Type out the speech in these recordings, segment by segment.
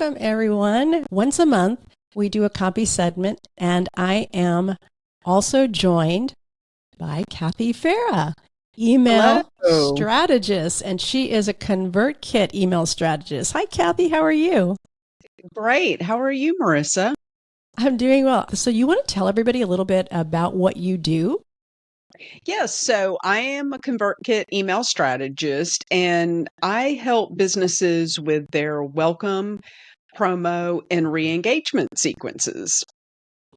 Welcome, everyone. Once a month, we do a copy segment, and I am also joined by Farah, email Hello. strategist, and she is a ConvertKit email strategist. Hi, Kathy. How are you? Great. How are you, Marisa? I'm doing well. So you want to tell everybody a little bit about what you do? Yes, so I am a ConvertKit email strategist, and I help businesses with their welcome, promo, and re-engagement sequences.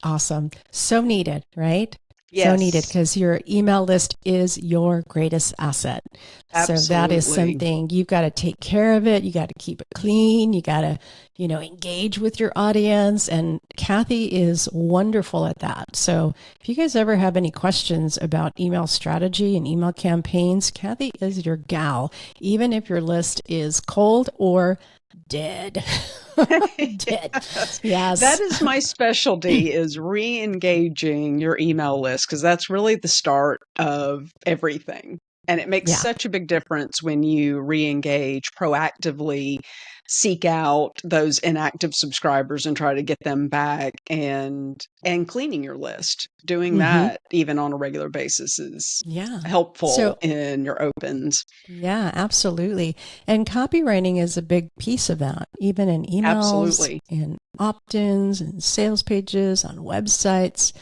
Awesome. So needed, right? So needed Yes, because your email list is your greatest asset. So that is absolutely. something you've got to take care of it. You got to keep it clean. You got to, engage with your audience. And Kathy is wonderful at that. So if you guys ever have any questions about email strategy and email campaigns, Kathy is your gal, even if your list is cold or dead. Dead. Yes. That Yes. is my specialty is re-engaging your email list because that's really the start of everything. And it makes Yeah. such a big difference when you re-engage proactively, seek out those inactive subscribers and try to get them back and cleaning your list. Doing Mm-hmm. that even on a regular basis is Yeah. helpful So, in your opens. yeah, absolutely. And copywriting is a big piece of that, even in emails, Absolutely. in opt-ins, and sales pages, on websites.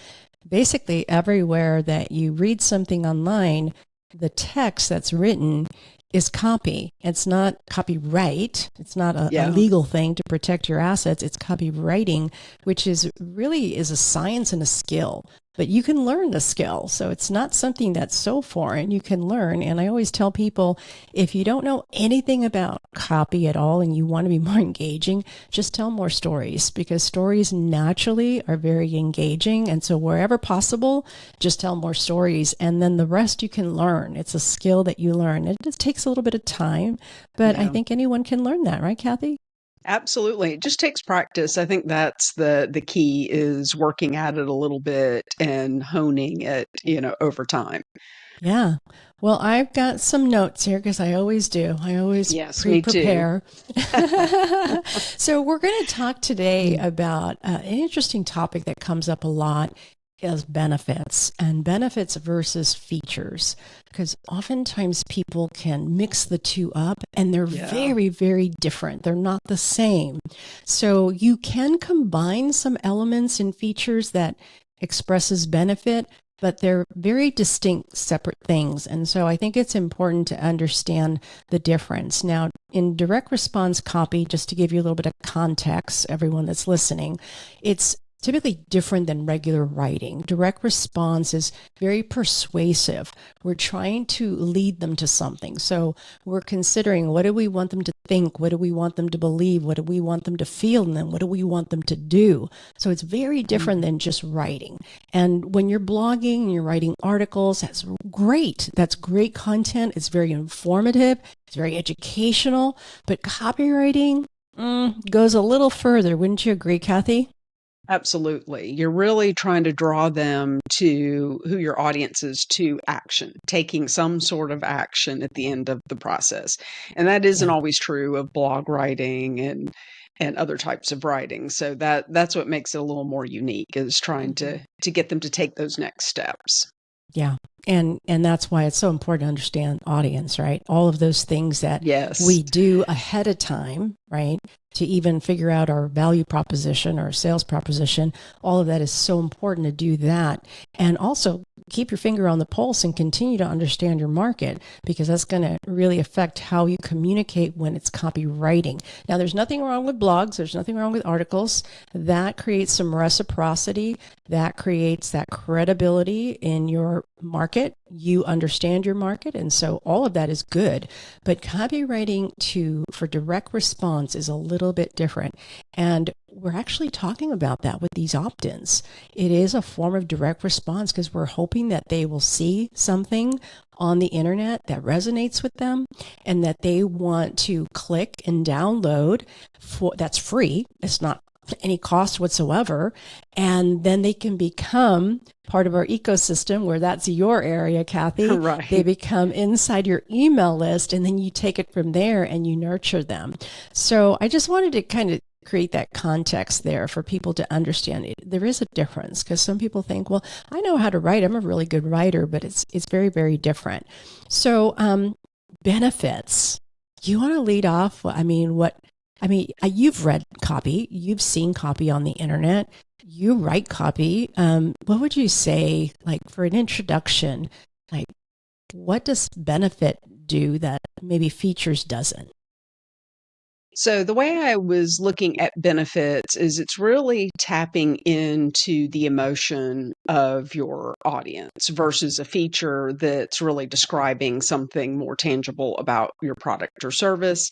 Basically, everywhere that you read something online, the text that's written is copy. It's not copyright. It's not a Yeah. legal thing to protect your assets. It's copywriting, which is really is a science and a skill. But you can learn the skill. So it's not something that's so foreign. You can learn. And I always tell people, if you don't know anything about copy at all and you want to be more engaging, just tell more stories because stories naturally are very engaging. And so wherever possible, just tell more stories. And then the rest you can learn. It's a skill that you learn. It just takes a little bit of time, but I Yeah. think anyone can learn that, right, Kathy? Absolutely. It just takes practice. I think that's the key is working at it a little bit and honing it, over time. Yeah. Well, I've got some notes here because I always do. I always Yes, me too. pre-prepare. So we're going to talk today about an interesting topic that comes up a lot is benefits and benefits versus features. Because oftentimes people can mix the two up and they're Yeah. very, very different. They're not the same. So you can combine some elements and features that expresses benefit, but they're very distinct, separate things. And so I think it's important to understand the difference. Now, in direct response copy, just to give you a little bit of context, everyone that's listening, it's typically different than regular writing. Direct response is very persuasive. We're trying to lead them to something. So we're considering what do we want them to think? What do we want them to believe? What do we want them to feel? And then what do we want them to do? So it's very different Mhm. than just writing. And when you're blogging and you're writing articles, that's great. That's great content. It's very informative. It's very educational. But copywriting goes a little further. Wouldn't you agree, Kathy? Absolutely. You're really trying to draw them to who your audience is to action, taking some sort of action at the end of the process. And that isn't Yeah. always true of blog writing and other types of writing. So that's what makes it a little more unique is trying Mhm. to get them to take those next steps. Yeah. And that's why it's so important to understand audience, right? All of those things that Yes. we do ahead of time, right? To even figure out our value proposition or sales proposition, all of that is so important to do that. And also keep your finger on the pulse and continue to understand your market because that's going to really affect how you communicate when it's copywriting. Now, there's nothing wrong with blogs. There's nothing wrong with articles. That creates some reciprocity. That creates that credibility in your market. You understand your market. And so all of that is good. But copywriting for direct response is a little bit different. And we're actually talking about that with these opt-ins. It is a form of direct response because we're hoping that they will see something on the internet that resonates with them and that they want to click and download that's free. It's not any cost whatsoever. And then they can become part of our ecosystem where that's your area, Kathy. They Right. become inside your email list and then you take it from there and you nurture them. So I just wanted to kind of create that context there for people to understand it. There is a difference because some people think, well, I know how to write. I'm a really good writer, but it's very, very different. So benefits. You want to lead off? You've read copy. You've seen copy on the internet. You write copy. What would you say, like for an introduction, like what does benefit do that maybe features doesn't? So the way I was looking at benefits is it's really tapping into the emotion of your audience versus a feature that's really describing something more tangible about your product or service.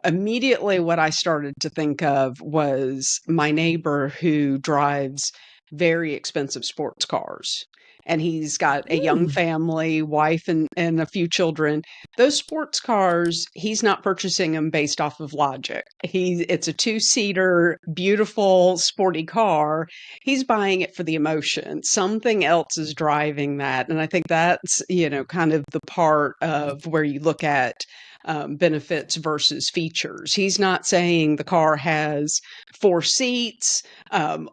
Immediately, what I started to think of was my neighbor who drives very expensive sports cars. And he's got a young Mm. family, wife, and a few children. Those sports cars, he's not purchasing them based off of logic. It's a two-seater, beautiful, sporty car. He's buying it for the emotion. Something else is driving that. And I think that's, kind of the part of where you look at benefits versus features. He's not saying the car has 4 seats,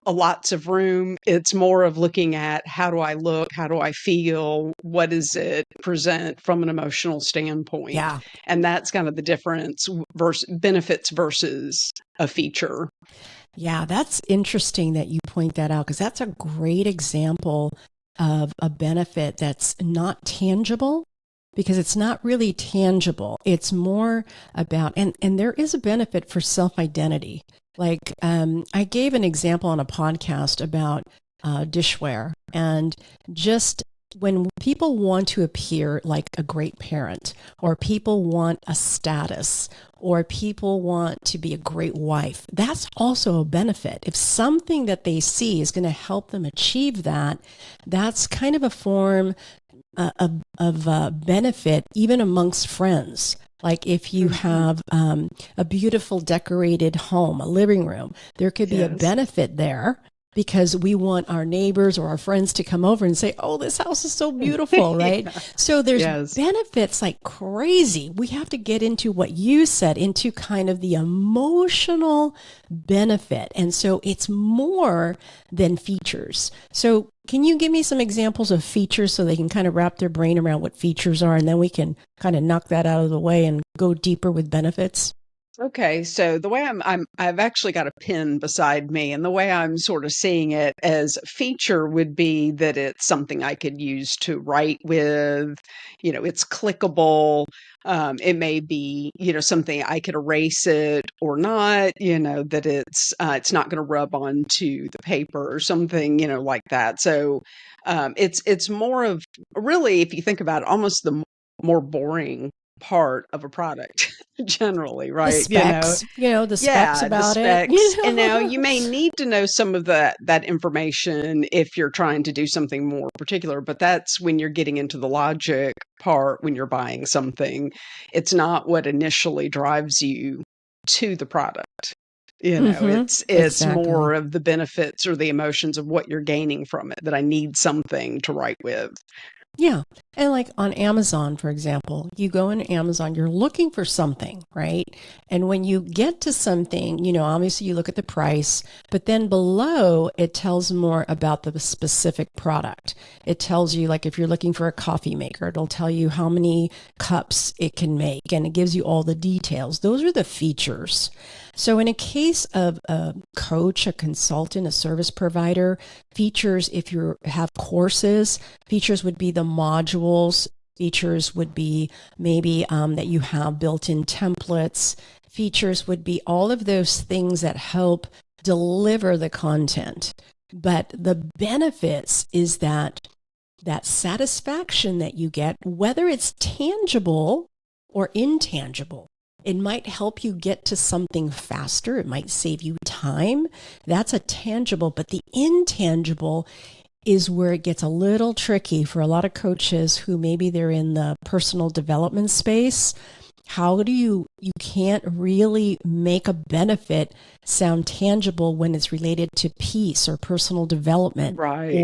lots of room. It's more of looking at how do I look? How do I feel? What does it present from an emotional standpoint? Yeah. And that's kind of the difference versus benefits versus a feature. Yeah, that's interesting that you point that out because that's a great example of a benefit that's not tangible because it's not really tangible. It's more about, and there is a benefit for self-identity. Like I gave an example on a podcast about dishware and just when people want to appear like a great parent or people want a status or people want to be a great wife, that's also a benefit. If something that they see is going to help them achieve that, that's kind of a form of benefit even amongst friends. Like if you have a beautiful decorated home, a living room, there could be a benefit there because we want our neighbors or our friends to come over and say, oh, this house is so beautiful, right? Yeah. So there's benefits like crazy. We have to get into what you said, into kind of the emotional benefit. And so it's more than features. So can you give me some examples of features so they can kind of wrap their brain around what features are, and then we can kind of knock that out of the way and go deeper with benefits? Okay, so the way I've actually got a pen beside me, and the way I'm sort of seeing it as a feature would be that it's something I could use to write with. It's clickable. It may be, something I could erase it or not. That it's not going to rub onto the paper or something, like that. So it's more of really, if you think about it, almost the more boring part of a product generally, right? The specs, the specs about the it. specs. And now you may need to know some of that information if you're trying to do something more particular, but that's when you're getting into the logic part when you're buying something. It's not what initially drives you to the product. It's Exactly. more of the benefits or the emotions of what you're gaining from it that I need something to write with. Yeah. And like on Amazon, for example, you go in Amazon, you're looking for something, right? And when you get to something, obviously you look at the price, but then below it tells more about the specific product. It tells you, like, if you're looking for a coffee maker, it'll tell you how many cups it can make, and it gives you all the details. Those are the features. So in a case of a coach, a consultant, a service provider, features, if you have courses, features would be the modules. Features would be maybe that you have built-in templates. Features would be all of those things that help deliver the content. But the benefits is that satisfaction that you get, whether it's tangible or intangible. It might help you get to something faster. It might save you time. That's a tangible, but the intangible is where it gets a little tricky for a lot of coaches who maybe they're in the personal development space. how do you can't really make a benefit sound tangible when it's related to peace or personal development Right.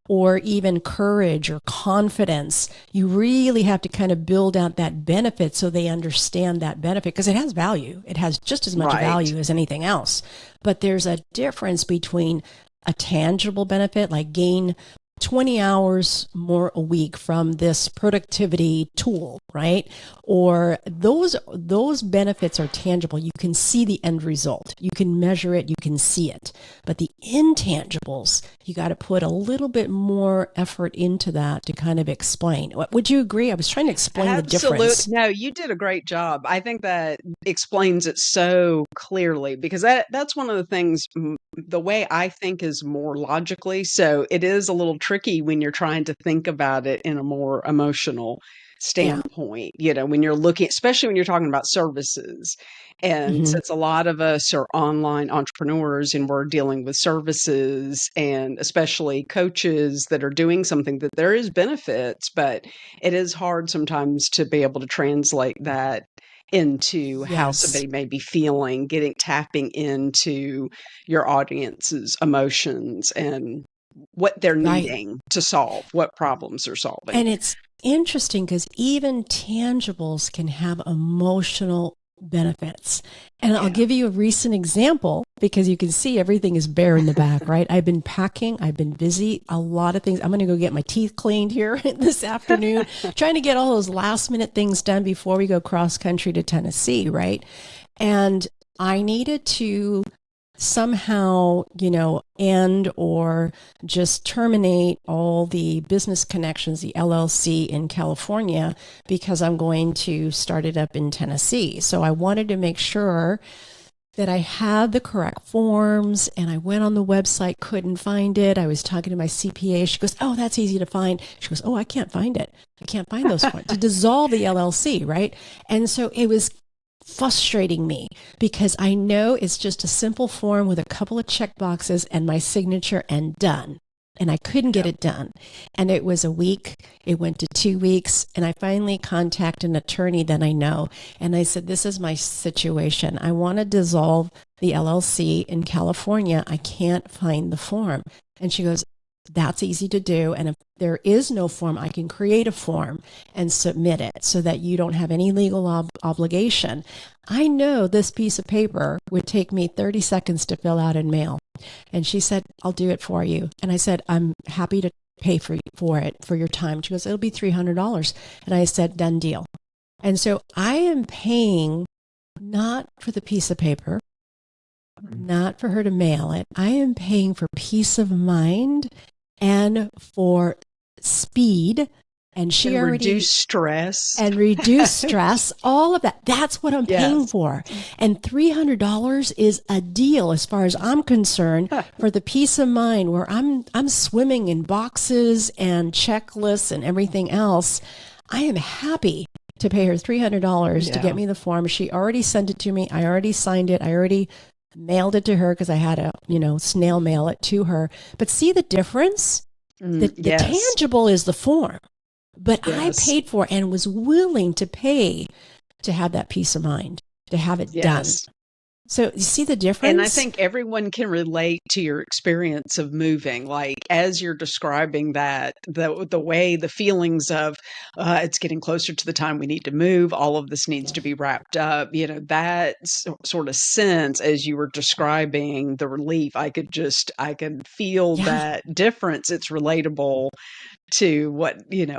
or even courage or confidence. You really have to kind of build out that benefit so they understand that benefit, because it has value. It has just as much Right. value as anything else. But there's a difference between a tangible benefit, like gain 20 hours more a week from this productivity tool, right? Or those benefits are tangible. You can see the end result. You can measure it, you can see it. But the intangibles, you got to put a little bit more effort into that to kind of explain. Would you agree? I was trying to explain the difference. No, you did a great job. I think that explains it so clearly, because that's one of the things, the way I think is more logically. So it is a little tricky when you're trying to think about it in a more emotional Yeah. standpoint, when you're looking, especially when you're talking about services. And Mm-hmm. since a lot of us are online entrepreneurs and we're dealing with services, and especially coaches that are doing something, that there is benefits, but it is hard sometimes to be able to translate that into how Yes. somebody may be feeling, tapping into your audience's emotions and what they're Right. needing to solve, what problems they're solving. And it's interesting because even tangibles can have emotional benefits. And I'll Yeah. give you a recent example because you can see everything is bare in the back, right? I've been packing, I've been busy, a lot of things. I'm going to go get my teeth cleaned here this afternoon, trying to get all those last minute things done before we go cross country to Tennessee, right? And I needed to somehow, end or just terminate all the business connections, the LLC in California, because I'm going to start it up in Tennessee. So I wanted to make sure that I had the correct forms, and I went on the website, couldn't find it. I was talking to my CPA. She goes, "Oh, that's easy to find." She goes, "Oh, I can't find it. I can't find those forms to dissolve the LLC," right? And so it was frustrating me because I know it's just a simple form with a couple of check boxes and my signature and done. And I couldn't get it done. And it was a week. It went to 2 weeks. And I finally contacted an attorney that I know. And I said, "This is my situation. I want to dissolve the LLC in California. I can't find the form." And she goes, "That's easy to do. And if there is no form, I can create a form and submit it so that you don't have any legal obligation. I know this piece of paper would take me 30 seconds to fill out and mail." And she said, "I'll do it for you." And I said, "I'm happy to pay for it for your time." She goes, "It'll be $300. And I said, "Done deal." And so I am paying not for the piece of paper, not for her to mail it. I am paying for peace of mind and for speed. And she And already reduce stress. and reduce stress, all of that. That's what I'm paying Yes. for. And $300 is a deal as far as I'm concerned for the peace of mind where I'm swimming in boxes and checklists and everything else. I am happy to pay her $300 to get me the form. She already sent it to me. I already signed it. I already mailed it to her because I had to, snail mail it to her. But see the difference? The Yes. tangible is the form. But Yes. I paid for and was willing to pay to have that peace of mind, to have it done. Yes. So you see the difference? And I think everyone can relate to your experience of moving. Like, as you're describing that, the way, the feelings of it's getting closer to the time we need to move, all of this needs to be wrapped up, that sort of sense as you were describing the relief, I could feel Yeah, that difference. It's relatable to what,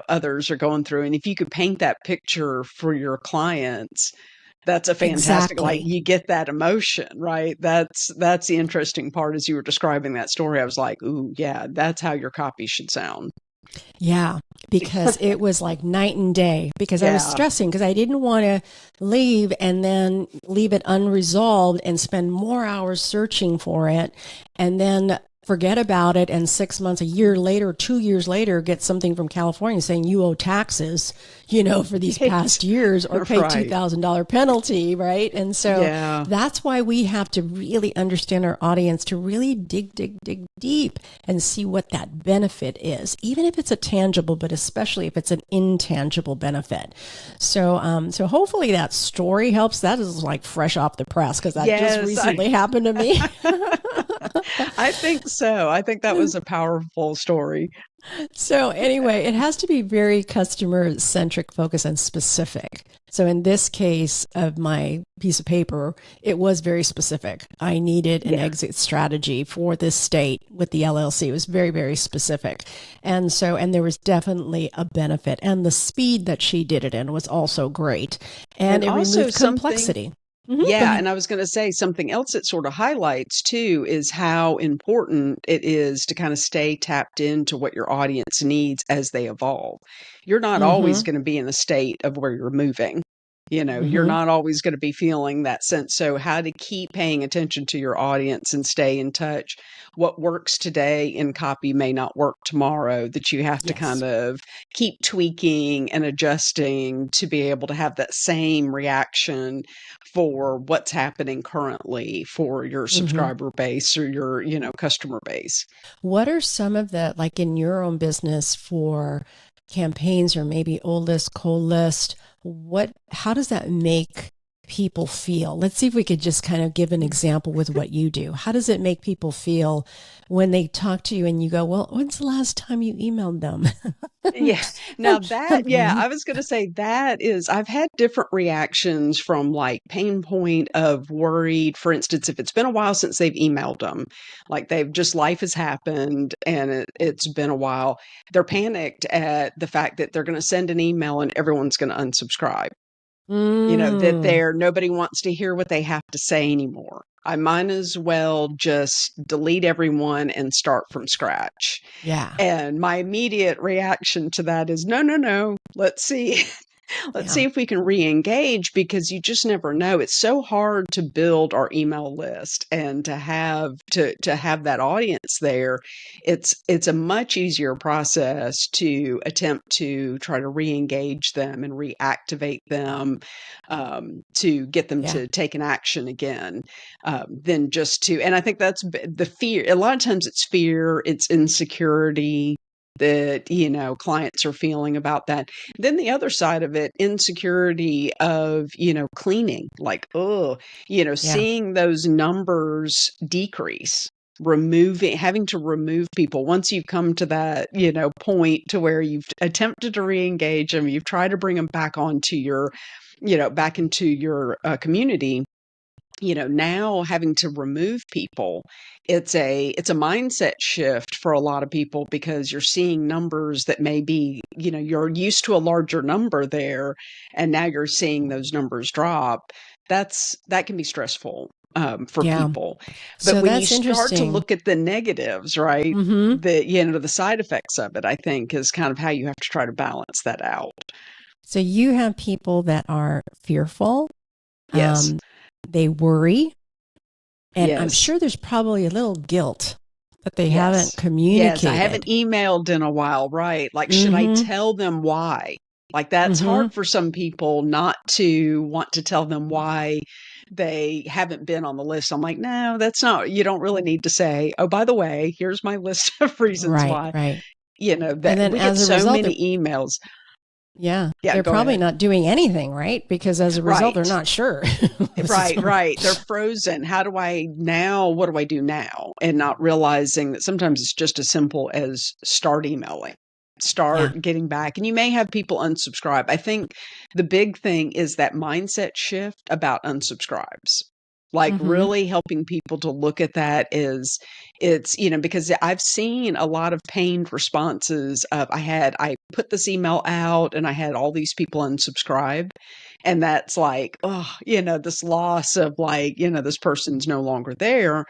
others are going through. And if you could paint that picture for your clients, that's a fantastic, like, exactly. you get that emotion, right? That's the interesting part. As you were describing that story, I was like, "Ooh, yeah, that's how your copy should sound." Yeah, because it was like night and day because I was Yeah. stressing because I didn't want to leave and then leave it unresolved and spend more hours searching for it. And then forget about it, and 6 months, a year later, 2 years later, get something from California saying you owe taxes, for these Right. past years, or pay Right. $2,000 penalty, right? And so Yeah. that's why we have to really understand our audience, to really dig deep and see what that benefit is, even if it's a tangible, but especially if it's an intangible benefit. So hopefully that story helps. That is like fresh off the press because that just Yes. recently happened to me. I think so. I think that was a powerful story. So anyway, it has to be very customer centric, focused, and specific. So in this case of my piece of paper, it was very specific. I needed an Yeah. exit strategy for this state with the LLC. It was very, very specific. And there was definitely a benefit. And the speed that she did it in was also great. And And it also removed something, complexity. Go yeah, ahead. and I was going to say something else that sort of highlights too is how important it is to kind of stay tapped into what your audience needs as they evolve. You're not always Mm-hmm. going to be in a state of where you're moving. You're Mm-hmm. not always going to be feeling that sense. So, how to keep paying attention to your audience and stay in touch. What works today in copy may not work tomorrow, that you have to kind Yes. of keep tweaking and adjusting to be able to have that same reaction for what's happening currently for your Mm-hmm. subscriber base or your, customer base. What are some of the, like in your own business, for campaigns or maybe old list, cold list? How does that make people feel? Let's see if we could just kind of give an example with what you do. How does it make people feel when they talk to you and you go, well, when's the last time you emailed them? Yeah. Now that, yeah, I was going to say that is, I've had different reactions from like pain point of worried. For instance, if it's been a while since they've emailed them, like they've just, life has happened and it's been a while, they're panicked at the fact that they're going to send an email and everyone's going to unsubscribe. That Mm, nobody wants to hear what they have to say anymore. I might as well just delete everyone and start from scratch. yeah, And my immediate reaction to that is no, no, no. Let's see. Let's yeah, see if we can re-engage, because you just never know. It's so hard to build our email list and to have that audience there. It's a much easier process to attempt to try to re-engage them and reactivate them, to get them yeah, to take an action again, than just to. And I think that's the fear. A lot of times it's fear, it's insecurity that clients are feeling about that. Then the other side of it, insecurity of, cleaning, like, oh, yeah. seeing those numbers decrease, having to remove people once you've come to that, point to where you've attempted to re-engage them, you've tried to bring them back onto your, back into your community. Now having to remove people, it's a mindset shift for a lot of people, because you're seeing numbers that may be, you're used to a larger number there, and now you're seeing those numbers drop. That can be stressful, for Yeah. people. But So when you that's start to interesting. look at the negatives, right, Hmm. the side effects of it, I think, is kind of how you have to try to balance that out. So you have people that are fearful, Yes. um, they worry, and I'm Yes. sure there's probably a little guilt that they haven't Yes. Yes, I haven't communicated. emailed in a while, right? Like, should I Mm-hmm. tell them why? Like, that's Mm-hmm. hard for some people not to want to tell them why they haven't been on the list. I'm like, no, that's not, you don't really need to say, oh, by the way, here's my list of reasons Right, why. right. And That then we get as a so result, many emails. yeah, Yeah, they're go probably ahead. not doing anything, right? Because as a result, they're Right. not sure. Right, So, right. They're frozen. What do I do now? And not realizing that sometimes it's just as simple as start emailing, yeah. start getting back. And you may have people unsubscribe. I think the big thing is that mindset shift about unsubscribes. Like, Mm-hmm. really helping people to look at that is, it's, because I've seen a lot of pained responses of, I put this email out and I had all these people unsubscribe. And that's like, oh, this loss of, like, this person's no longer there.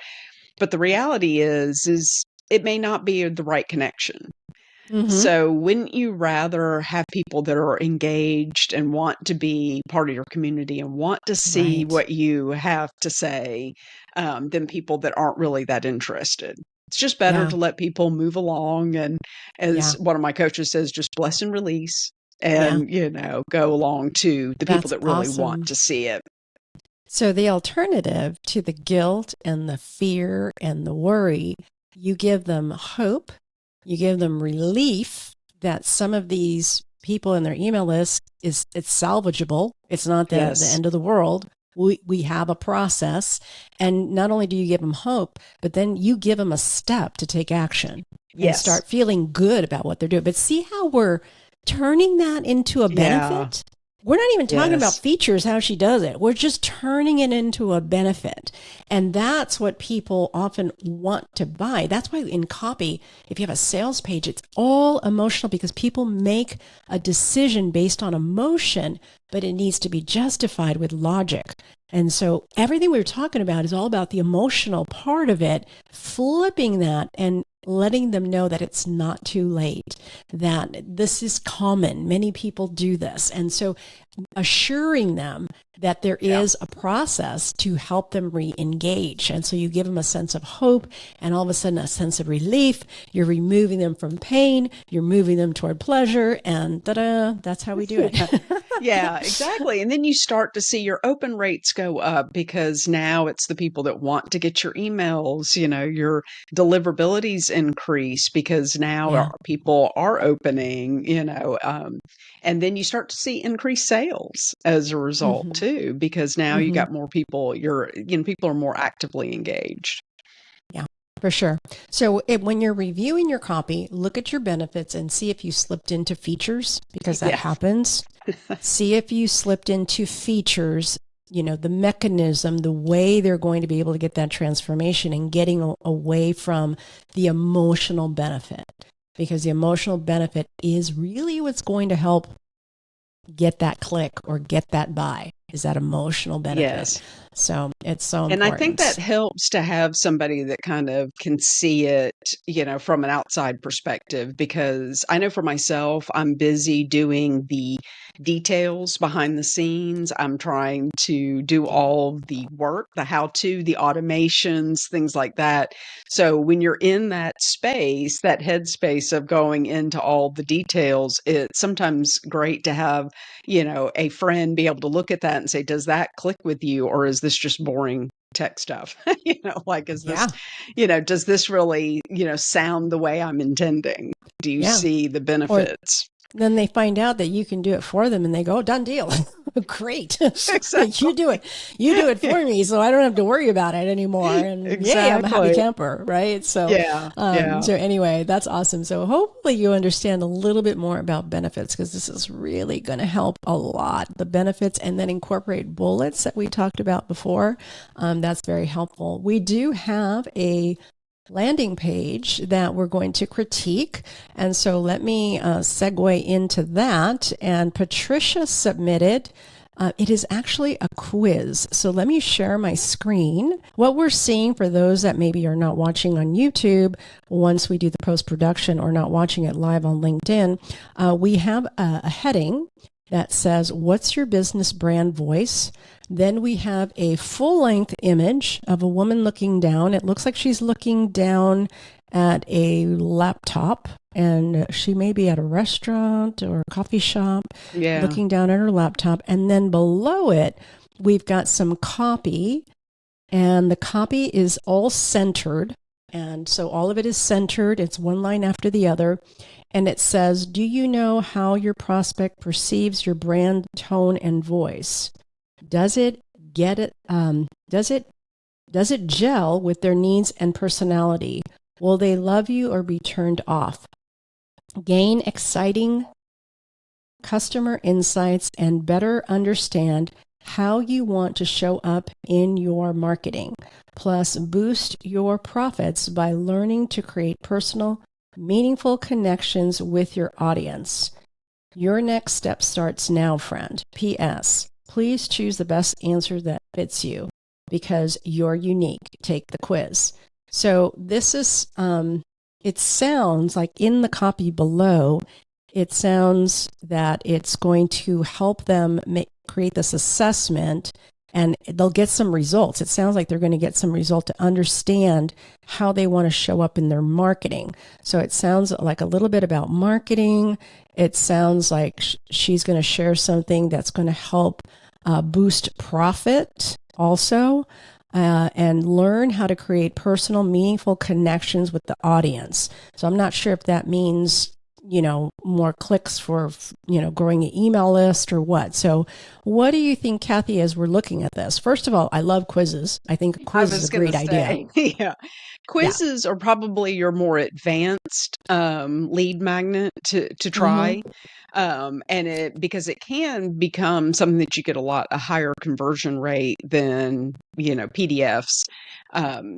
But the reality is it may not be the right connection. Mm-hmm. So wouldn't you rather have people that are engaged and want to be part of your community and want to see Right. what you have to say, than people that aren't really that interested? It's just better Yeah. to let people move along. And Yeah. as one of my coaches says, just bless and release Yeah. and, go along to the people That's that really want awesome. to see it. So the alternative to the guilt and the fear and the worry, you give them hope, you give them relief that some of these people in their email list it's salvageable. It's not the Yes. end of the world. We have a process. And not only do you give them hope, but then you give them a step to take action and Yes. start feeling good about what they're doing. But see how we're turning that into a Yeah. benefit? We're not even talking about Yes. features, how she does it. We're just turning it into a benefit. And that's what people often want to buy. That's why in copy, if you have a sales page, it's all emotional because people make a decision based on emotion, but it needs to be justified with logic. And so everything we were talking about is all about the emotional part of it, flipping that and letting them know that it's not too late, that this is common. Many people do this. And so assuring them that there Yeah. is a process to help them re-engage. And so you give them a sense of hope and all of a sudden a sense of relief. You're removing them from pain. You're moving them toward pleasure. And ta-da, that's how we do it. Yeah, exactly. And then you start to see your open rates go up because now it's the people that want to get your emails, your deliverabilities increase because now Yeah. people are opening, and then you start to see increased sales as a result Mm-hmm. too, because now you Mm-hmm. got more people, people are more actively engaged. Yeah, for sure. So when you're reviewing your copy, look at your benefits and see if you slipped into features because that Yeah. happens. See if you slipped into features, the mechanism, the way they're going to be able to get that transformation and getting away from the emotional benefit because the emotional benefit is really what's going to help get that click or get that buy is that emotional benefit. Yes. So it's so And I think that important. helps to have somebody that kind of can see it, from an outside perspective, because I know for myself, I'm busy doing the details behind the scenes. I'm trying to do all the work, the how to, the automations, things like that. So when you're in that space, that headspace of going into all the details, it's sometimes great to have, a friend be able to look at that and say, does that click with you? Or is this just boring tech stuff? Like, is this, Yeah. does this really, sound the way I'm intending? Do you Yeah. see the Or benefits? then they find out that you can do it for them and they go, oh, done deal. Great. Exactly. You do it. You do it for me. So I don't have to worry about it anymore. And yay, I'm a happy Exactly. camper. Right. So, Yeah. Yeah. so anyway, that's awesome. So hopefully you understand a little bit more about benefits because this is really going to help a lot. The benefits and then incorporate bullets that we talked about before. That's very helpful. We do have a landing page that we're going to critique. And so let me segue into that. And Patricia submitted. It is actually a quiz. So let me share my screen. What we're seeing for those that maybe are not watching on YouTube, once we do the post-production or not watching it live on LinkedIn, we have a heading that says, what's your business brand voice? Then we have a full-length image of a woman looking down. It looks like she's looking down at a laptop, and she may be at a restaurant or a coffee shop, Yeah. looking down at her laptop. And then below it, we've got some copy, and the copy is all centered. And so all of it is centered. It's one line after the other. And it says, do you know how your prospect perceives your brand tone and voice? Does it get it? Does it gel with their needs and personality? Will they love you or be turned off? Gain exciting customer insights and better understand how you want to show up in your marketing. Plus, boost your profits by learning to create personal, meaningful connections with your audience. Your next step starts now, friend. P.S. Please choose the best answer that fits you because you're unique. Take the quiz. So this is, it sounds like in the copy below, it sounds that it's going to help them create this assessment and they'll get some results. It sounds like they're going to get some result to understand how they want to show up in their marketing. So it sounds like a little bit about marketing. It sounds like she's going to share something that's going to help boost profit also, and learn how to create personal, meaningful connections with the audience. So I'm not sure if that means, more clicks for, growing an email list or what. So what do you think, Kathy, as we're looking at this? First of all, I love quizzes. I think a quiz is a great idea. Yeah. Yeah. Quizzes are probably your more advanced lead magnet to Mm-hmm. try. Because it can become something that you get a higher conversion rate than, PDFs.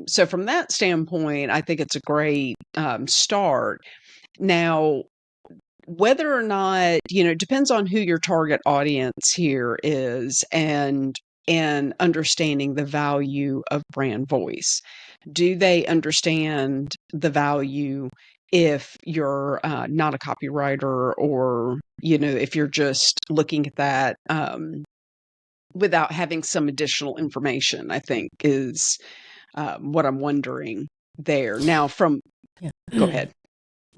So from that standpoint, I think it's a great start. Now, whether or not, it depends on who your target audience here is, and understanding the value of brand voice. Do they understand the value if you're not a copywriter, or, if you're just looking at that without having some additional information, I think is what I'm wondering there. Now, go Yeah. ahead.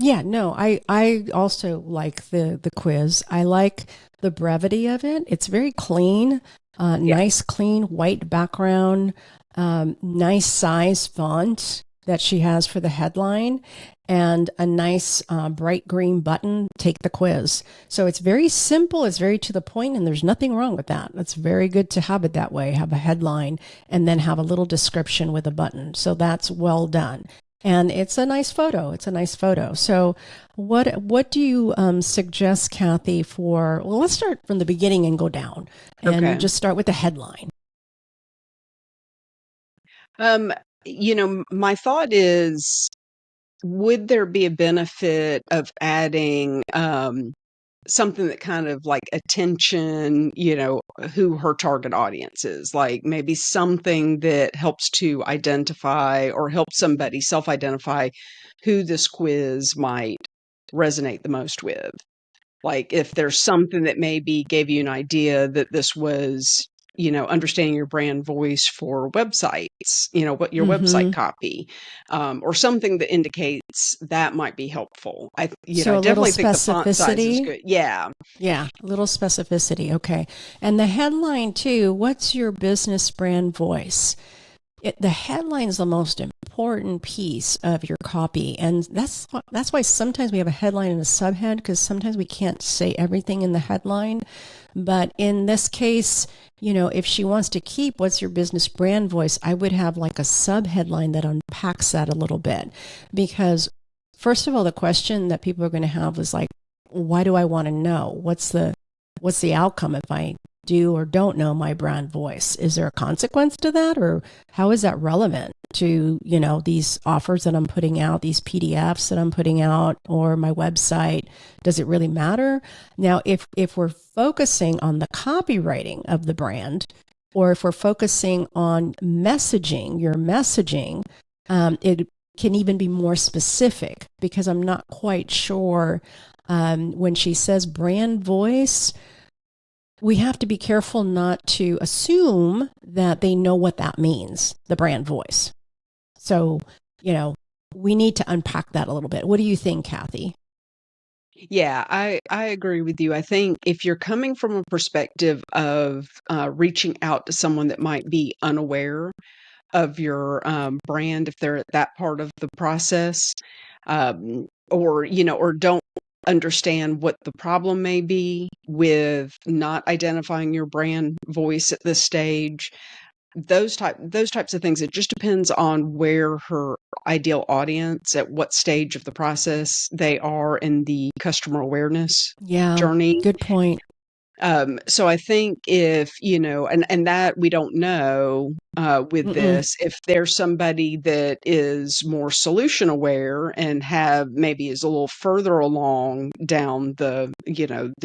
Yeah, no, I also like the quiz. I like the brevity of it. It's very clean, Yeah. nice, clean white background, nice size font that she has for the headline, and a nice bright green button, take the quiz. So it's very simple, it's very to the point, and there's nothing wrong with that. It's very good to have it that way, have a headline and then have a little description with a button. So that's well done. And it's a nice photo. It's a nice photo. So what do you suggest, Kathy, for, well, let's start from the beginning and go down and Okay. just start with the headline. Um, my thought is, would there be a benefit of adding something that kind of like attention, who her target audience is? Like maybe something that helps to identify or help somebody self identify who this quiz might resonate the most with. Like if there's something that maybe gave you an idea that this was, understanding your brand voice for websites, what your website Mm-hmm. copy, or something that indicates that might be helpful. So I a little definitely think the font size is specificity. good. Yeah. Yeah, a little specificity. Okay. And the headline too, what's your business brand voice? The headline is the most important piece of your copy, and that's why sometimes we have a headline and a subhead, because sometimes we can't say everything in the headline. But in this case, if she wants to keep what's your business brand voice, I would have like a subheadline that unpacks that a little bit, because first of all, the question that people are going to have is like, why do I want to know? What's the outcome if I do or don't know my brand voice? Is there a consequence to that, or how is that relevant to, these offers that I'm putting out, these PDFs that I'm putting out, or my website? Does it really matter? Now, if we're focusing on the copywriting of the brand, or if we're focusing on messaging, your messaging, it can even be more specific, because I'm not quite sure, when she says brand voice, we have to be careful not to assume that they know what that means, the brand voice. So, we need to unpack that a little bit. What do you think, Kathy? Yeah, I agree with you. I think if you're coming from a perspective of reaching out to someone that might be unaware of your brand, if they're at that part of the process, or don't understand what the problem may be with not identifying your brand voice at this stage, those types of things, it just depends on where her ideal audience, at what stage of the process they are in the customer awareness Yeah, journey. good point. So I think if, and that we don't know with Mm-mm. this, if there's somebody that is more solution aware and maybe is a little further along down the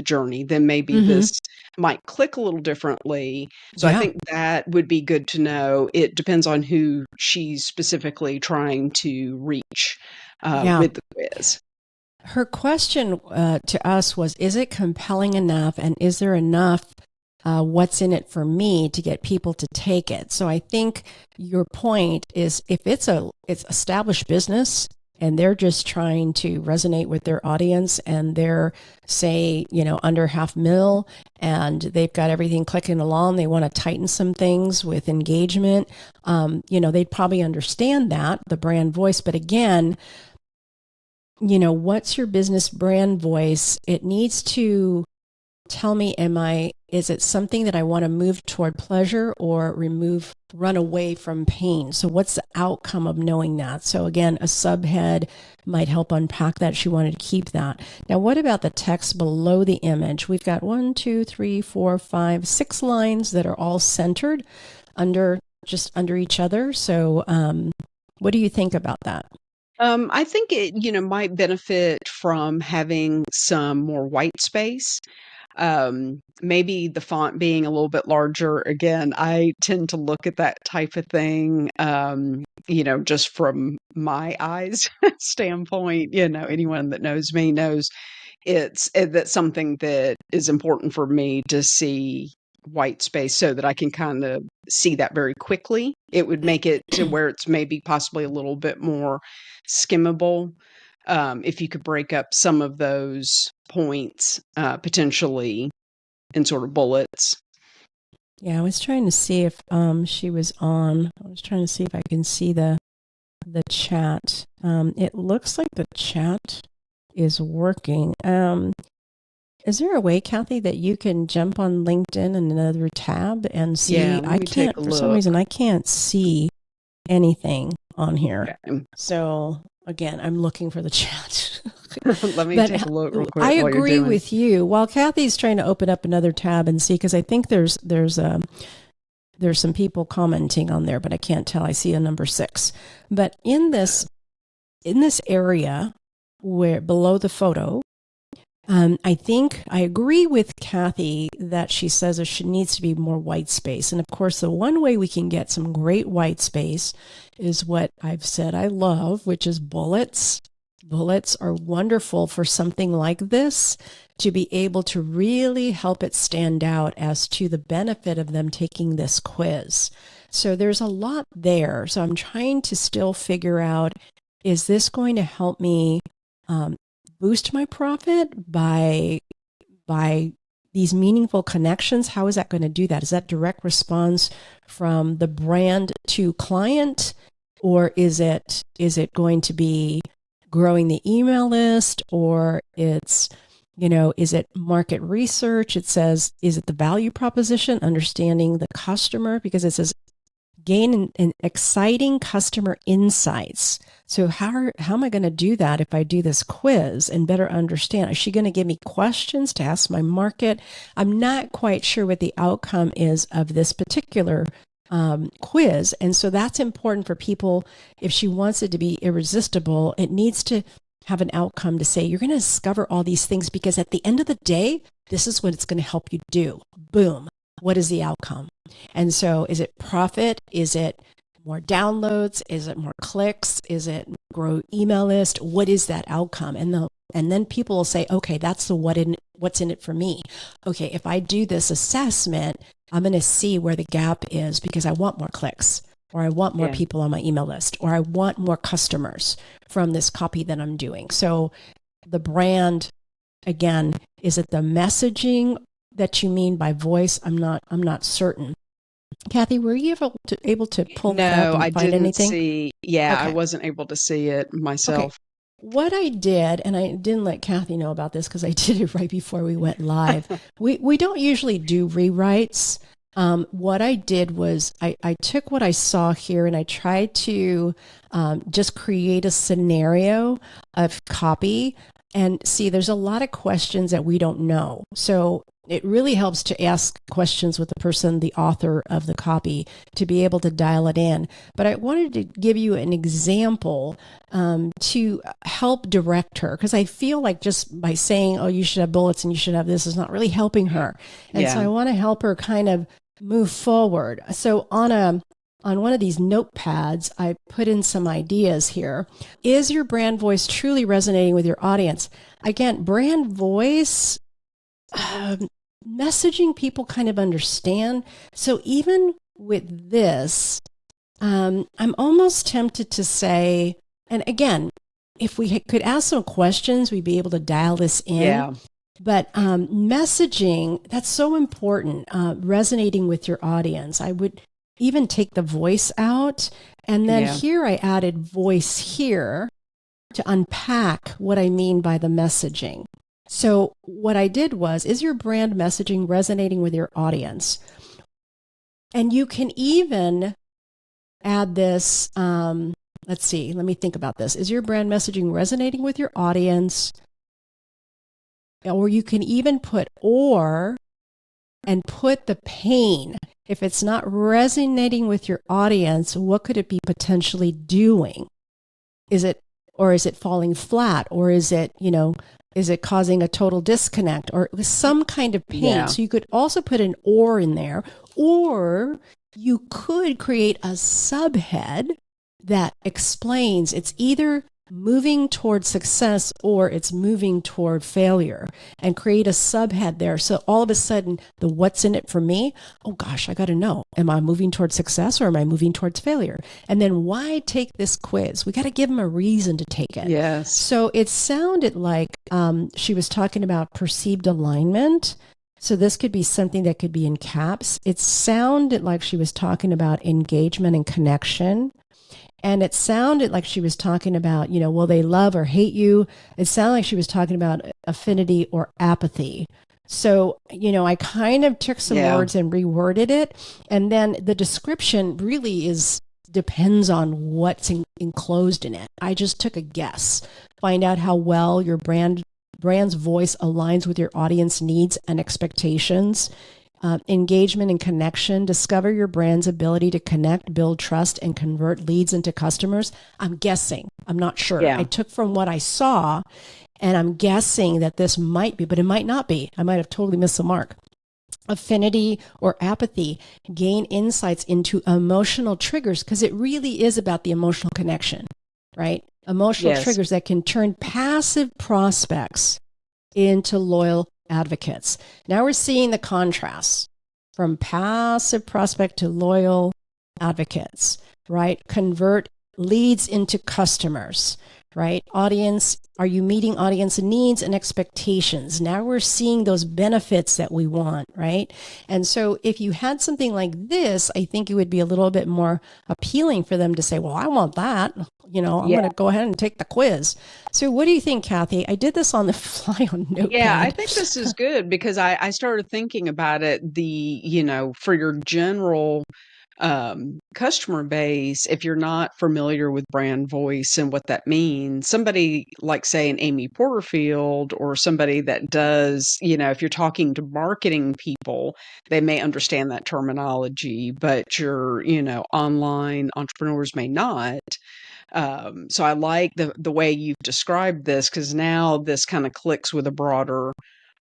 journey, then maybe Mm-hmm. this might click a little differently. So I Yeah, think that would be good to know. It depends on who she's specifically trying to reach yeah. with the quiz. Her question to us was, is it compelling enough, and is there enough what's in it for me to get people to take it. So I think your point is if it's established business and they're just trying to resonate with their audience and they're, say, under $500,000 and they've got everything clicking along, they want to tighten some things with engagement, they'd probably understand that, the brand voice. But again, what's your business brand voice? It needs to tell me, is it something that I want to move toward pleasure or run away from pain? So what's the outcome of knowing that? So again, a subhead might help unpack that. She wanted to keep that. Now, what about the text below the image? We've got 1, 2, 3, 4, 5, 6 lines that are all centered under each other. So what do you think about that? I think it, might benefit from having some more white space. Maybe the font being a little bit larger. Again, I tend to look at that type of thing, just from my eyes standpoint. Anyone that knows me knows that's something that is important for me to see white space so that I can kind of see that very quickly. It would make it to where it's maybe possibly a little bit more skimmable. If you could break up some of those points potentially in sort of bullets. Yeah, I was trying to see if she was on. I was trying to see if I can see the chat. It looks like the chat is working. Is there a way, Kathy, that you can jump on LinkedIn in another tab and see? Yeah, I can't, for some reason, I can't see anything on here. Okay. So again, I'm looking for the chat. Let me take a look real quick. I agree with you. While Kathy's trying to open up another tab and see, because I think there's some people commenting on there, but I can't tell. I see a number 6. But in this area where below the photo, I think I agree with Kathy that she says there needs to be more white space. And of course, the one way we can get some great white space is what I've said I love, which is bullets. Bullets are wonderful for something like this, to be able to really help it stand out as to the benefit of them taking this quiz. So there's a lot there. So I'm trying to still figure out, is this going to help me boost my profit by these meaningful connections? How is that going to do that? Is that direct response from the brand to client, or is it going to be growing the email list, or is it market research? It says, is it the value proposition, understanding the customer? Because it says gain an exciting customer insights. So how am I going to do that if I do this quiz and better understand? Is she going to give me questions to ask my market? I'm not quite sure what the outcome is of this particular quiz. And so that's important for people. If she wants it to be irresistible, it needs to have an outcome to say, you're going to discover all these things, because at the end of the day, this is what it's going to help you do. Boom. What is the outcome? And so is it profit? Is it more downloads? Is it more clicks? Is it grow email list? What is that outcome? And then people will say, okay, that's what's in it for me. Okay, if I do this assessment, I'm going to see where the gap is, because I want more clicks, or I want more people on my email list, or I want more customers from this copy that I'm doing. So the brand, again, is it the messaging that you mean by voice? I'm not certain. Kathy, were you able to pull that up and find anything? See. Yeah, okay. I wasn't able to see it myself. Okay. What I did, and I didn't let Kathy know about this because I did it right before we went live. we don't usually do rewrites. What I did was I took what I saw here and I tried to just create a scenario of copy. And see, there's a lot of questions that we don't know. So it really helps to ask questions with the person, the author of the copy, to be able to dial it in. But I wanted to give you an example to help direct her, because I feel like just by saying, oh, you should have bullets and you should have this, is not really helping her. And so I want to help her kind of move forward. So on one of these notepads, I put in some ideas here. Is your brand voice truly resonating with your audience? Again, brand voice, messaging people kind of understand. So even with this, I'm almost tempted to say, and again, if we could ask some questions, we'd be able to dial this in. Yeah. But messaging, that's so important, resonating with your audience. I would even take the voice out. And then here I added voice here to unpack what I mean by the messaging. So what I did was, is your brand messaging resonating with your audience? And you can even add this, let's see, let me think about this. Is your brand messaging resonating with your audience? Or you can even put or and put the pain. If it's not resonating with your audience, what could it be potentially doing? Is it falling flat? Or is it causing a total disconnect or some kind of pain? Yeah. So you could also put an or in there, or you could create a subhead that explains it's either moving toward success or it's moving toward failure, and create a subhead there. So all of a sudden, the what's in it for me, oh gosh, I got to know, am I moving towards success or am I moving towards failure? And then why take this quiz? We got to give them a reason to take it. Yes. So it sounded like she was talking about perceived alignment. So this could be something that could be in caps. It sounded like she was talking about engagement and connection. And it sounded like she was talking about, will they love or hate you? It sounded like she was talking about affinity or apathy. So, I kind of took some words and reworded it. And then the description really depends on what's enclosed in it. I just took a guess. Find out how well your brand's voice aligns with your audience needs and expectations. Engagement and connection. Discover your brand's ability to connect, build trust, and convert leads into customers. I'm guessing. I'm not sure. Yeah. I took from what I saw, and I'm guessing that this might be, but it might not be. I might have totally missed the mark. Affinity or apathy. Gain insights into emotional triggers, because it really is about the emotional connection, right? Emotional triggers that can turn passive prospects into loyal advocates. Now we're seeing the contrast from passive prospect to loyal advocates, right? Convert leads into customers, right? Audience, are you meeting audience needs and expectations? Now we're seeing those benefits that we want, right? And so if you had something like this, I think it would be a little bit more appealing for them to say, well, I want that. I'm going to go ahead and take the quiz. So what do you think, Kathy? I did this on the fly on Notepad. Yeah, I think this is good because I started thinking about it, for your general customer base, if you're not familiar with brand voice and what that means, somebody like, say, an Amy Porterfield, or somebody that does, if you're talking to marketing people, they may understand that terminology, but your, online entrepreneurs may not. So I like the way you've described this, because now this kind of clicks with a broader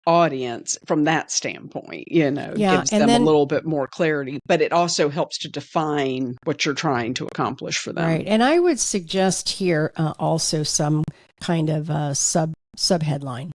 audience from that standpoint, gives them a little bit more clarity, but it also helps to define what you're trying to accomplish for them. Right. And I would suggest here also some kind of subheadline.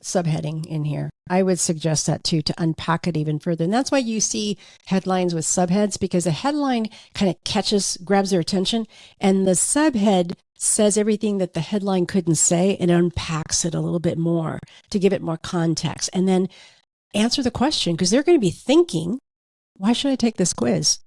Subheading in here. I would suggest that too, to unpack it even further. And that's why you see headlines with subheads, because a headline kind of grabs their attention, and the subhead says everything that the headline couldn't say and unpacks it a little bit more to give it more context, and then answer the question, because they're going to be thinking, why should I take this quiz?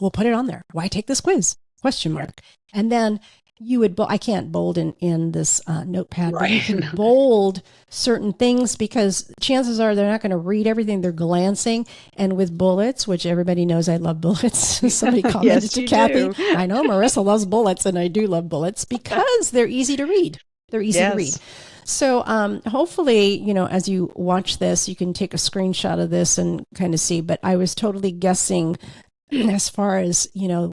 We'll put it on there. Why take this quiz? Question mark. And then you would, I can't bold in this notepad, but you can bold certain things, because chances are they're not going to read everything. They're glancing, and with bullets, which everybody knows I love bullets. Somebody commented to Kathy. I know Marisa loves bullets, and I do love bullets because they're easy to read. They're easy to read. So hopefully, as you watch this, you can take a screenshot of this and kind of see, but I was totally guessing as far as,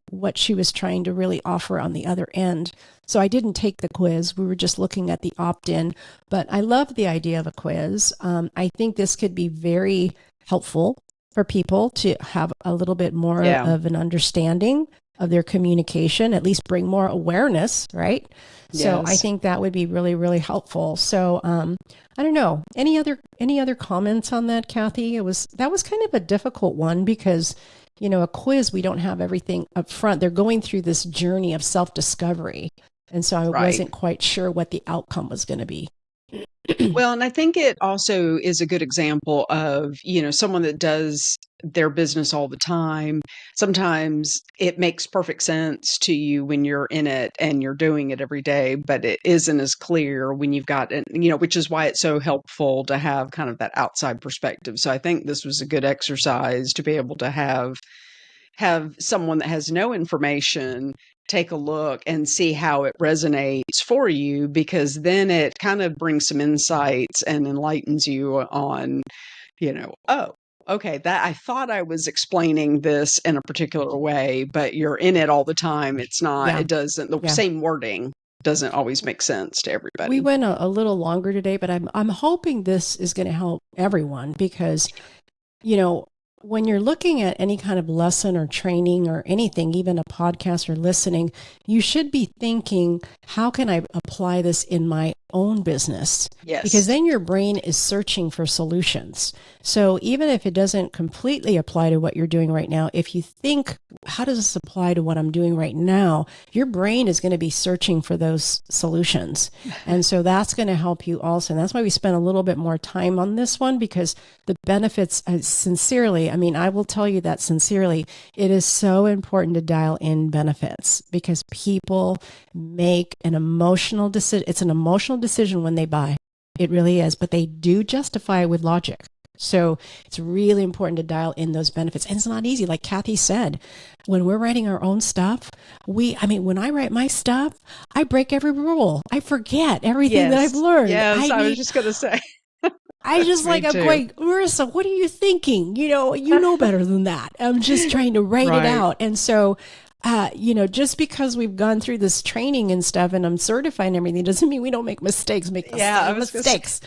what she was trying to really offer on the other end. So I didn't take the quiz. We were just looking at the opt-in, but I love the idea of a quiz. I think this could be very helpful for people to have a little bit more of an understanding of their communication, at least bring more awareness, right? So I Yes. think that would be really, really helpful. So I don't know. Any other comments on that, Kathy? That was kind of a difficult one because, a quiz, we don't have everything up front. They're going through this journey of self-discovery. And so I Right. wasn't quite sure what the outcome was going to be. Well, and I think it also is a good example of, someone that does their business all the time. Sometimes it makes perfect sense to you when you're in it and you're doing it every day, but it isn't as clear when you've got it, which is why it's so helpful to have kind of that outside perspective. So I think this was a good exercise to be able to have someone that has no information take a look and see how it resonates for you, because then it kind of brings some insights and enlightens you on, oh, okay, that I thought I was explaining this in a particular way, but you're in it all the time. It's not, Yeah. it doesn't, the Yeah. same wording doesn't always make sense to We everybody. went a little longer today, but I'm hoping this is going to help everyone because, you know, when you're looking at any kind of lesson or training or anything, even a podcast or listening, you should be thinking, how can I apply this in my own business? Because Yes. then your brain is searching for solutions. So even if it doesn't completely apply to what you're doing right now, if you think, how does this apply to what I'm doing right now? Your brain is going to be searching for those solutions. And so that's going to help you also. And that's why we spent a little bit more time on this one, because the benefits, sincerely, I will tell you that sincerely, it is so important to dial in benefits because people make an emotional decision. It's an emotional decision when they buy. It really is, but they do justify it with logic. So it's really important to dial in those benefits. And it's not easy. Like Kathy said, when we're writing our own stuff, when I write my stuff, I break every rule. I forget everything that I've Yes. learned. Yes. I was just going to say, I that's just me I'm too. going, Marisa, what are you thinking? You know better than that. I'm just trying to write it Right. out. And so, just because we've gone through this training and stuff and I'm certified and everything doesn't mean we don't make mistakes, make the Yeah. I same was going to say, mistakes.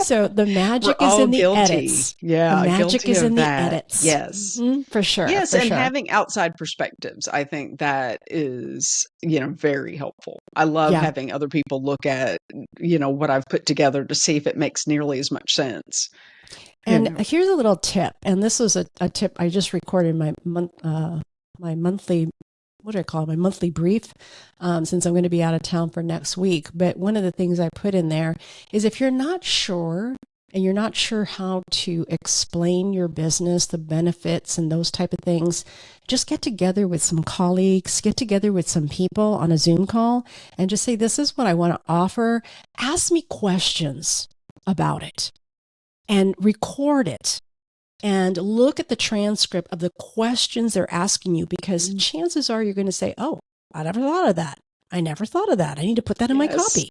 So the we're magic is all in the guilty. edits. The Yeah, magic guilty is of in the that. edits. Yes. For sure. Yes, For and sure. having outside perspectives, I think that is, very helpful. I love Yeah. having other people look at, what I've put together to see if it makes nearly as much sense. You And know. here's a little tip. And this was a tip I just recorded my monthly, what do I call it? My monthly brief, since I'm going to be out of town for next week. But one of the things I put in there is if you're not sure and you're not sure how to explain your business, the benefits and those type of things, just get together with some colleagues, get together with some people on a Zoom call and just say, this is what I want to offer. Ask me questions about it and record it and look at the transcript of the questions they're asking you, because chances are you're going to say, oh, I never thought of that. I never thought of that. I need to put that in my Yes. copy.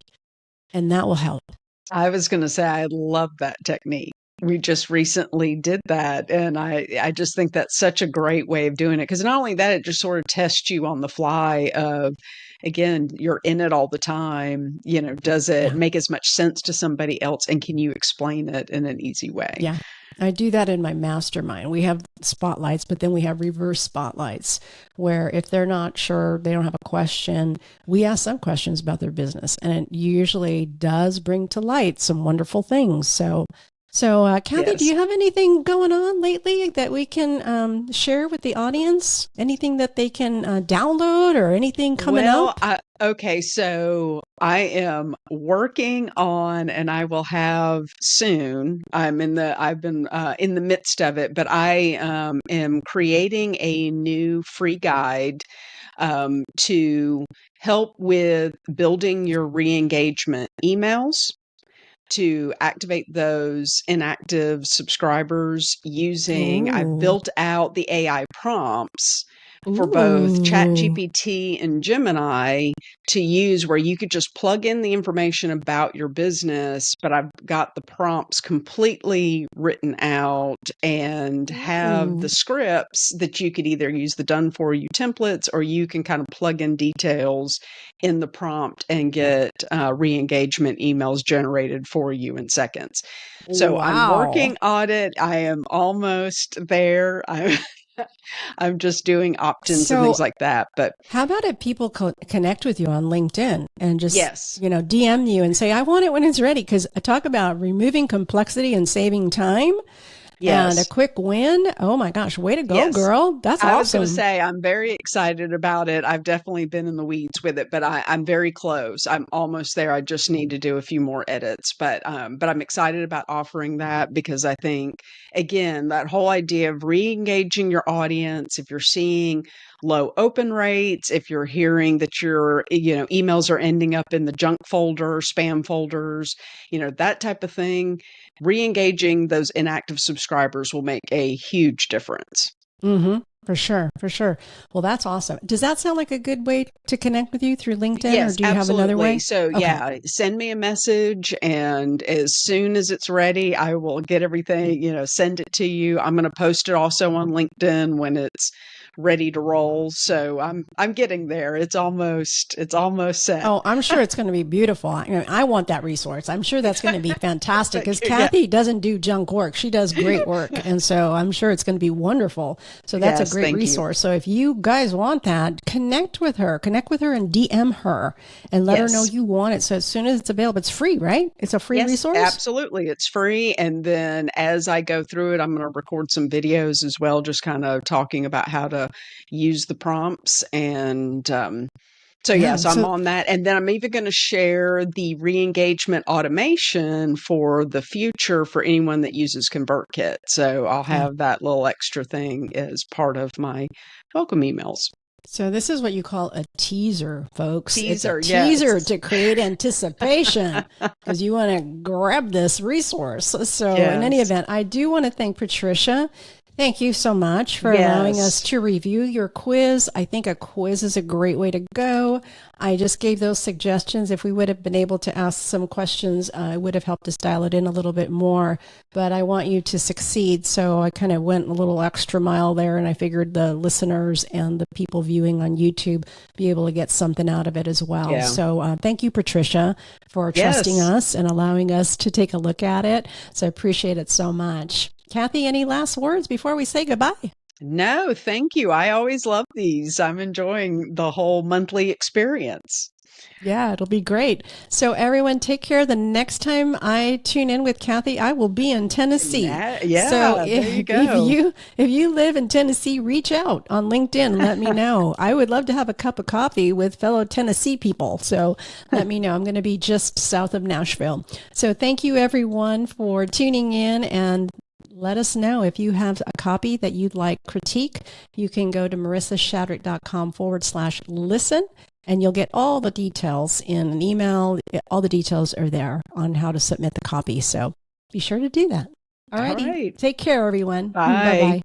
And that will help. I was going to say, I love that technique. We just recently did that. And I just think that's such a great way of doing it. Because not only that, it just sort of tests you on the fly of, again, you're in it all the time. Does it Yeah. make as much sense to somebody else? And can you explain it in an easy way? Yeah. I do that in my mastermind. We have spotlights, but then we have reverse spotlights where if they're not sure, they don't have a question, we ask them questions about their business. And it usually does bring to light some wonderful things. So, Kathy, do Yes. you have anything going on lately that we can share with the audience? Anything that they can download or anything coming Well, up? okay, so I am working on, and I will have soon. I've been in the midst of it, but I am creating a new free guide to help with building your re-engagement emails, to activate those inactive subscribers I've Ooh. built out the AI prompts for both Ooh. ChatGPT and Gemini to use, where you could just plug in the information about your business, but I've got the prompts completely written out and have the Ooh. scripts that you could either use the done for you templates, or you can kind of plug in details in the prompt and get re-engagement emails generated for you in seconds. So I'm Wow. working on it. I am almost there. I'm just doing opt-ins and So things like that. But how about if people connect with you on LinkedIn and just, yes, DM you and say, I want it when it's ready? Because I talk about removing complexity and saving time and a yes. quick win. Oh my gosh, way to go, Yes. girl. That's I was going to awesome. say, I'm very excited about it. I've definitely been in the weeds with it, but I'm very close. I'm almost there. I just need to do a few more edits, but I'm excited about offering that because I think, again, that whole idea of re-engaging your audience, if you're seeing low open rates, if you're hearing that your, emails are ending up in the junk folder, spam folders, that type of thing, re-engaging those inactive subscribers will make a huge difference. Mm-hmm. For sure. For sure. Well, that's awesome. Does that sound like a good way to connect with you through LinkedIn, or Yes, do you have another absolutely. way? So, Okay. yeah, send me a message, and as soon as it's ready, I will get everything, send it to you. I'm going to post it also on LinkedIn when it's ready to roll. So, I'm getting there. It's almost set. Oh, I'm sure it's going to be beautiful. I want that resource. I'm sure that's going to be fantastic because Yeah. Kathy doesn't do junk work. She does great work. And so I'm sure it's going to be wonderful. So that's a Yes, great thank you. resource. So if you guys want that, connect with her and DM her and let her know Yes. you want it. So as soon as it's available, it's free, right? It's a free Yes, resource. absolutely. It's free. And then as I go through it, I'm going to record some videos as well, just kind of talking about how to use the prompts. And so, Yeah. yes, I'm So on that. And then I'm even going to share the re-engagement automation for the future for anyone that uses ConvertKit. So I'll yeah. have that little extra thing as part of my welcome emails. So this is what you call a teaser, folks. It's a Teaser, teaser yes. to create anticipation because you want to grab this resource. So in any Yes. event, I do want to thank Patricia. Thank you so much for allowing us Yes. to review your quiz. I think a quiz is a great way to go. I just gave those suggestions. If we would have been able to ask some questions, it would have helped us dial it in a little bit more. But I want you to succeed. So I kind of went a little extra mile there, and I figured the listeners and the people viewing on YouTube be able to get something out of it as well. Yeah. So thank you, Patricia, for trusting Yes. us and allowing us to take a look at it. So I appreciate it so much. Kathy, any last words before we say goodbye? No, thank you. I always love these. I'm enjoying the whole monthly experience. Yeah, it'll be great. So everyone take care. The next time I tune in with Kathy, I will be in Tennessee. So Yeah, there you if go. you live in Tennessee, reach out on LinkedIn and let me know. I would love to have a cup of coffee with fellow Tennessee people. So let me know. I'm going to be just south of Nashville. So thank you everyone for tuning in, and let us know if you have a copy that you'd like critique. You can go to marisashadrick.com/listen, and you'll get all the details in an email. All the details are there on how to submit the copy. So be sure to do that. All All righty. right. Take care, everyone. Bye Bye. bye.